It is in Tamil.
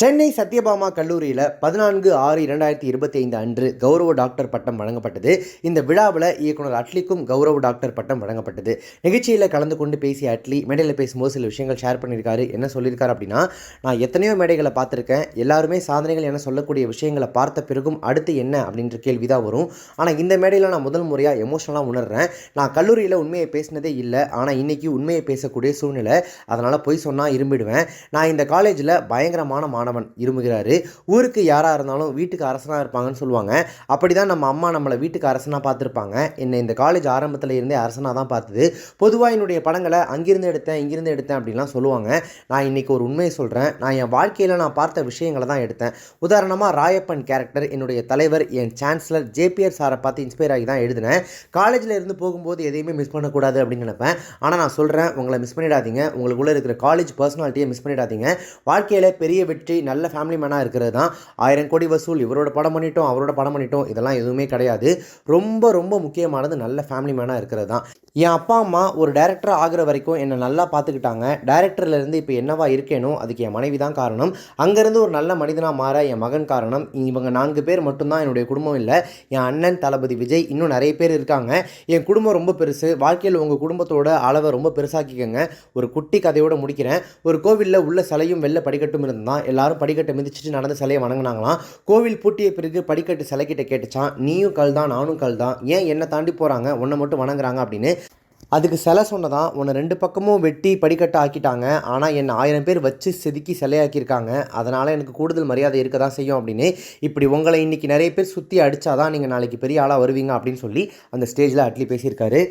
சென்னை சத்யபாமா கல்லூரியில் 14/6/2025 அன்று கௌரவ டாக்டர் பட்டம் வழங்கப்பட்டது. இந்த விழாவில் இயக்குனர் அட்லிக்கும் கௌரவ டாக்டர் பட்டம் வழங்கப்பட்டது. நிகழ்ச்சியில் கலந்து கொண்டு பேசிய அட்லி மேடையில் பேசும்போது சில விஷயங்கள் ஷேர் பண்ணியிருக்காரு. என்ன சொல்லியிருக்காரு அப்படின்னா, நான் எத்தனையோ மேடைகளை பார்த்துருக்கேன். எல்லாருமே சாதனைகள் என சொல்லக்கூடிய விஷயங்களை பார்த்த பிறகும் அடுத்து என்ன அப்படின்ற கேள்வி தான் வரும். ஆனால் இந்த மேடையில் நான் முதல் முறையாக எமோஷனலாக உணர்றேன். நான் கல்லூரியில் உண்மையை பேசினதே இல்லை. ஆனால் இன்றைக்கி உண்மையை பேசக்கூடிய சூழ்நிலை. அதனால் பொய் சொன்னால் இரும்பிடுவேன். நான் இந்த காலேஜில் பயங்கரமான மாணவன் இருமுகிறாரு. ஊருக்கு யாராக இருந்தாலும் வீட்டுக்கு அரசனாக இருப்பாங்கன்னு சொல்லுவாங்க. அப்படி தான் நம்ம அம்மா நம்மளை வீட்டுக்கு அரசனாக பார்த்துருப்பாங்க. என்னை இந்த காலேஜ் ஆரம்பத்தில் இருந்தே அரசனாக தான் பார்த்தது. பொதுவாக என்னுடைய படங்களை அங்கிருந்து எடுத்தேன் இங்கிருந்து எடுத்தேன் அப்படின்லாம் சொல்லுவாங்க. நான் இன்றைக்கி ஒரு உண்மையை சொல்கிறேன். நான் என் வாழ்க்கையில் நான் பார்த்த விஷயங்களை தான் எடுத்தேன். உதாரணமாக ராயப்பன் கேரக்டர் என்னுடைய தலைவர் என் சான்சலர் ஜேபிஆர் சாரை பார்த்து இன்ஸ்பயர் ஆகி தான் எழுதினேன். காலேஜில் இருந்து போகும்போது எதையுமே மிஸ் பண்ணக்கூடாது அப்படின்னு நினைப்பேன். ஆனால் நான் சொல்கிறேன், உங்களை மிஸ் பண்ணிடாதீங்க. உங்களுக்குள்ளே இருக்கிற காலேஜ் பர்சனாலிட்டியை மிஸ் பண்ணிடாதீங்க. வாழ்க்கையில் பெரிய வெற்றி நல்ல ஃபேமிலி மேனாக இருக்கிறது தான். 1000 கோடி வசூல், இவரோட படம் பண்ணிட்டோம் அவரோட படம் பண்ணிட்டோம், இதெல்லாம் எதுவுமே கிடையாது. ரொம்ப ரொம்ப முக்கியமானது நல்ல ஃபேமிலி மேனாக இருக்கிறது தான். என் அப்பா அம்மா ஒரு டைரக்டர் ஆகிற வரைக்கும் என்னை நல்லா பார்த்துக்கிட்டாங்க. டைரக்டர்லேருந்து இப்போ என்னவா இருக்கேனோ அதுக்கு என் மனைவி தான் காரணம். அங்கேருந்து ஒரு நல்ல மனிதனாக மாற என் மகன் காரணம். இவங்க 4 பேர் மட்டும்தான் என்னுடைய குடும்பம் இல்லை. என் அண்ணன் தளபதி விஜய், இன்னும் நிறைய பேர் இருக்காங்க. என் குடும்பம் ரொம்ப பெருசு. வாழ்க்கையில் உங்கள் குடும்பத்தோட அளவை ரொம்ப பெருசாக்கிக்கங்க. ஒரு குட்டி கதையோடு முடிக்கிறேன். ஒரு கோவிலில் உள்ள சிலையும் வெளில படிக்கட்டும் இருந்தான். எல்லாரும் படிக்கட்டை மிதிச்சுட்டு நடந்த சிலையை வணங்கினாங்களாம். கோவில் பூட்டிய பிறகு படிக்கட்டு சிலைக்கிட்ட கேட்டுச்சான், நீயும் கல் தான் நானும் கல் தான், ஏன் என்னை தாண்டி போகிறாங்க உன்னை மட்டும் வணங்குறாங்க அப்படின்னு. அதுக்கு சிலை சொன்னதான், உன்னை 2 பக்கமும் வெட்டி படிக்கட்டை ஆக்கிட்டாங்க, ஆனால் என்னை 1000 பேர் வச்சு செதுக்கி சிலையாக்கியிருக்காங்க, அதனால் எனக்கு கூடுதல் மரியாதை இருக்க தான் செய்யும் அப்படின்னு. இப்படி உங்களை இன்றைக்கி நிறைய பேர் சுற்றி அடித்தாதான் நீங்கள் நாளைக்கு பெரிய ஆளாக வருவீங்க அப்படின்னு சொல்லி அந்த ஸ்டேஜில் அட்லி பேசியிருக்காரு.